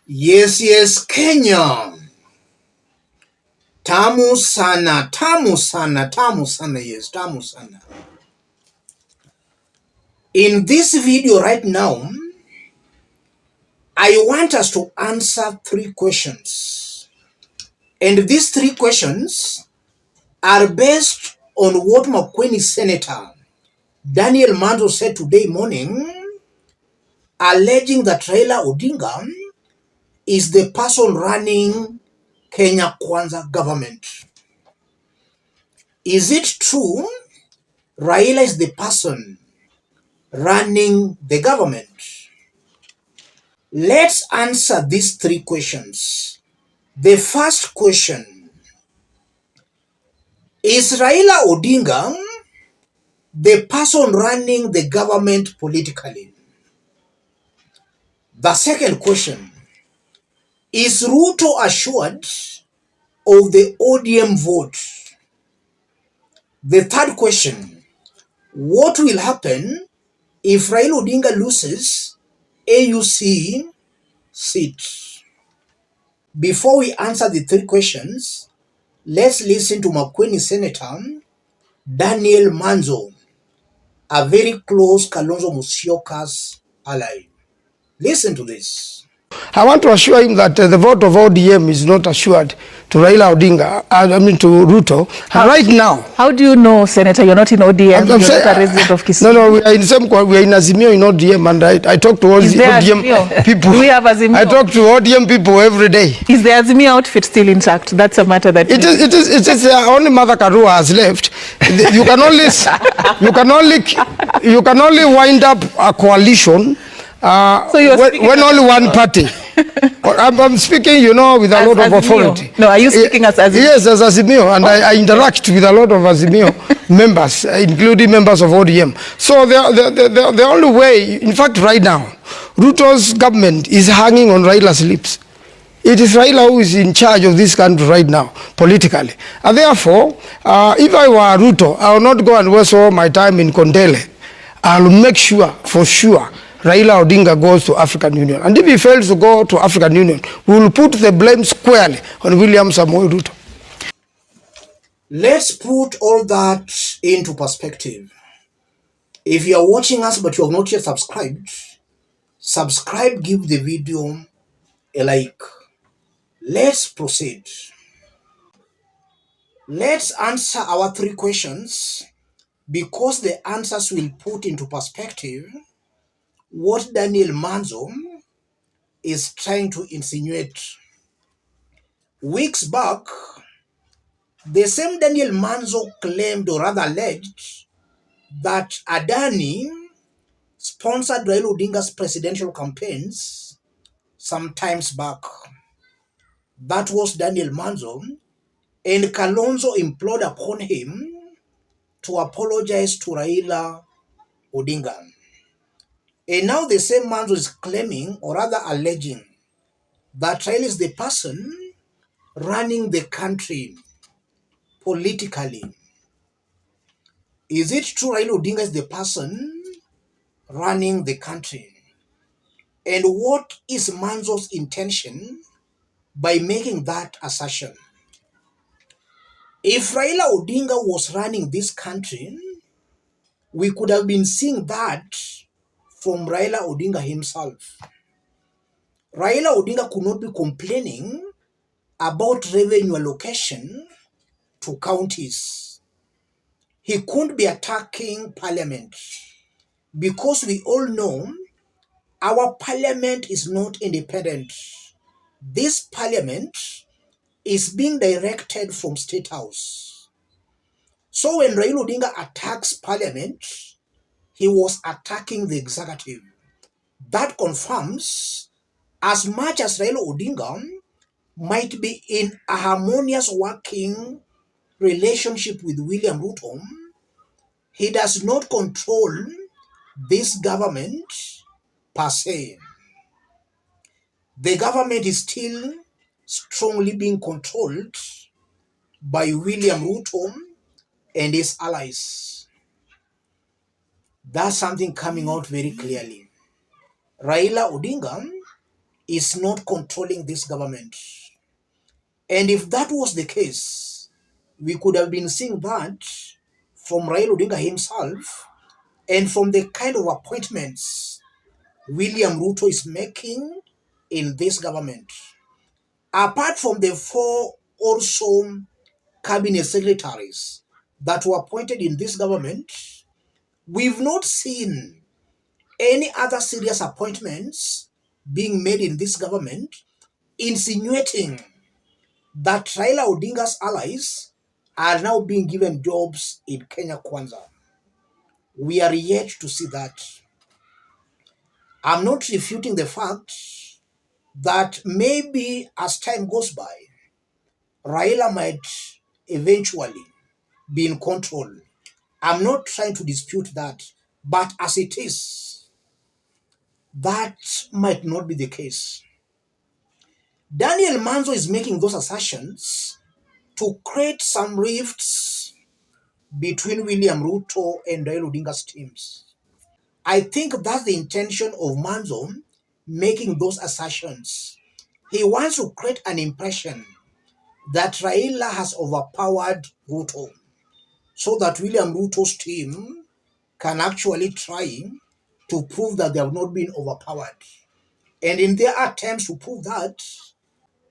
Yes, Kenya. Tamu sana, yes, tamu sana. In this video right now, I want us to answer 3 questions. And these 3 questions are based on what Makueni Senator Daniel Manzo said today morning, alleging that Raila Odinga is the person running Kenya Kwanza government. Is it true Raila is the person running the government? Let's answer these 3 questions. The first question, is Raila Odinga the person running the government politically? The second question, is Ruto assured of the ODM vote? The third question, what will happen if Raila Odinga loses AUC seat? Before we answer the 3 questions, let's listen to Makueni Senator Daniel Manzo, a very close Kalonzo Musyoka's ally. Listen to this. I want to assure him that the vote of ODM is not assured to Raila Odinga, to Ruto. Right now. How do you know, Senator, you're not in ODM, you're not a resident of Kisumu? No, we are in Azimio in ODM, and I talk to all the ODM people. Do we have Azimio? I talk to ODM people every day. Is the Azimio outfit still intact? That's a matter that... It is only Mother Karua has left. You can only wind up a coalition so when only one party. I'm speaking, with a lot of authority. No, are you speaking as Azimio? Yes, as Azimio, and I interact with a lot of Azimio members, including members of ODM. So the only way, in fact, right now, Ruto's government is hanging on Raila's lips. It is Raila who is in charge of this country right now, politically. And therefore, if I were Ruto, I will not go and waste all my time in Kondele. I'll make sure, for sure, Raila Odinga goes to African Union. And if he fails to go to African Union, we will put the blame squarely on William Samoei Ruto. Let's put all that into perspective. If you are watching us but you have not yet subscribed, subscribe, give the video a like. Let's proceed. Let's answer our 3 questions because the answers will put into perspective what Daniel Manzo is trying to insinuate. Weeks back, the same Daniel Manzo claimed, or rather alleged, that Adani sponsored Raila Odinga's presidential campaigns some times back. That was Daniel Manzo, and Kalonzo implored upon him to apologize to Raila Odinga. And now the same Manzo is claiming, or rather alleging, that Raila is the person running the country politically. Is it true Raila Odinga is the person running the country? And what is Manzo's intention by making that assertion? If Raila Odinga was running this country, we could have been seeing that from Raila Odinga himself. Raila Odinga could not be complaining about revenue allocation to counties. He couldn't be attacking parliament because we all know our parliament is not independent. This parliament is being directed from State House. So when Raila Odinga attacks parliament, he was attacking the executive. That confirms, as much as Raila Odinga might be in a harmonious working relationship with William Ruto, he does not control this government per se. The government is still strongly being controlled by William Ruto and his allies. That's something coming out very clearly. Raila Odinga is not controlling this government. And if that was the case, we could have been seeing that from Raila Odinga himself and from the kind of appointments William Ruto is making in this government. Apart from the 4 or so cabinet secretaries that were appointed in this government, we've not seen any other serious appointments being made in this government, insinuating that Raila Odinga's allies are now being given jobs in Kenya Kwanza. We are yet to see that. I'm not refuting the fact that maybe as time goes by, Raila might eventually be in control. I'm not trying to dispute that, but as it is, that might not be the case. Daniel Manzo is making those assertions to create some rifts between William Ruto and Raila Odinga's teams. I think that's the intention of Manzo making those assertions. He wants to create an impression that Raila has overpowered Ruto so that William Ruto's team can actually try to prove that they have not been overpowered. And in their attempts to prove that,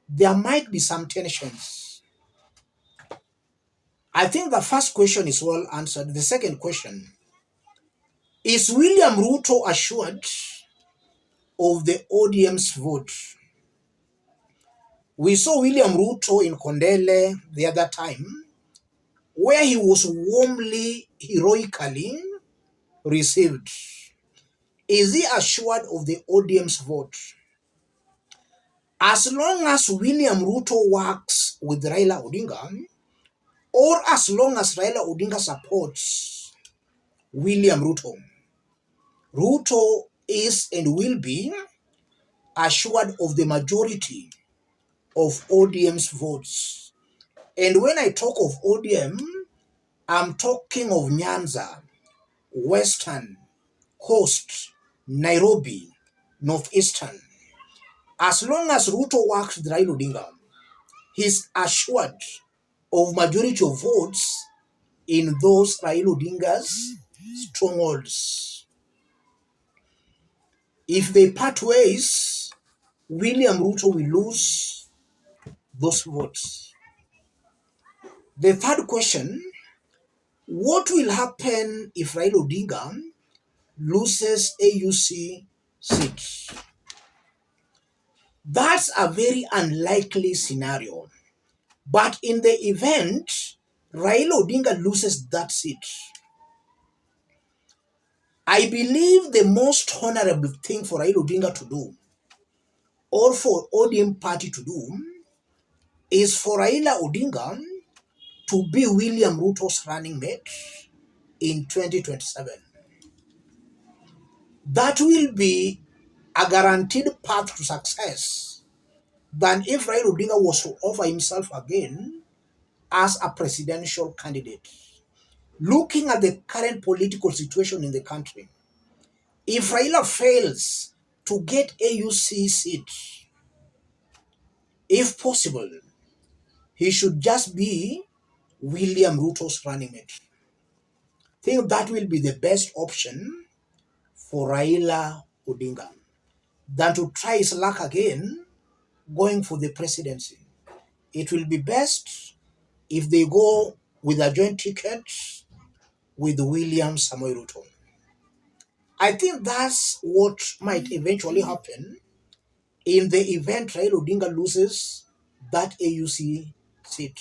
there might be some tensions. I think the first question is well answered. The second question, is William Ruto assured of the ODM's vote? We saw William Ruto in Kondele the other time, where he was warmly, heroically received. Is he assured of the ODM's vote? As long as William Ruto works with Raila Odinga, or as long as Raila Odinga supports William Ruto, Ruto is and will be assured of the majority of ODM's votes. And when I talk of ODM, I'm talking of Nyanza, Western, Coast, Nairobi, Northeastern. As long as Ruto works with Raila Odinga, he's assured of majority of votes in those Raila Odinga's strongholds. If they part ways, William Ruto will lose those votes. The third question, what will happen if Raila Odinga loses AUC seats? That's a very unlikely scenario. But in the event Raila Odinga loses that seat, I believe the most honorable thing for Raila Odinga to do, or for ODM party to do, is for Raila Odinga to be William Ruto's running mate in 2027. That will be a guaranteed path to success than if Raila Odinga was to offer himself again as a presidential candidate. Looking at the current political situation in the country, if Raila fails to get AUC seat, if possible, he should just be William Ruto's running mate. I think that will be the best option for Raila Odinga than to try his luck again going for the presidency. It will be best if they go with a joint ticket with William Samoei Ruto. I think that's what might eventually happen in the event Raila Odinga loses that AUC seat.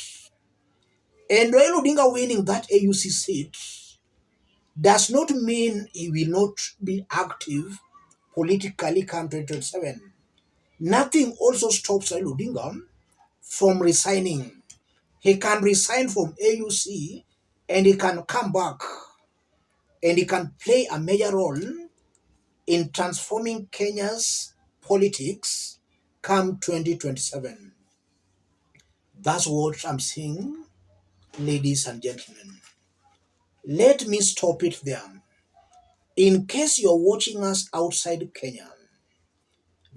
And Raila Odinga winning that AUC seat does not mean he will not be active politically come 2027. Nothing also stops Raila Odinga from resigning. He can resign from AUC and he can come back and he can play a major role in transforming Kenya's politics come 2027. That's what I'm saying, ladies and gentlemen. Let me stop it there. In case you're watching us outside Kenya,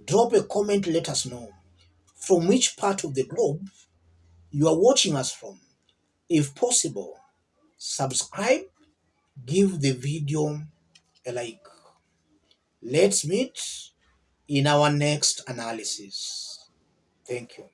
Drop a comment, let us know from which part of the globe you are watching us from. If possible, subscribe, give the video a like. Let's meet in our next analysis. Thank you.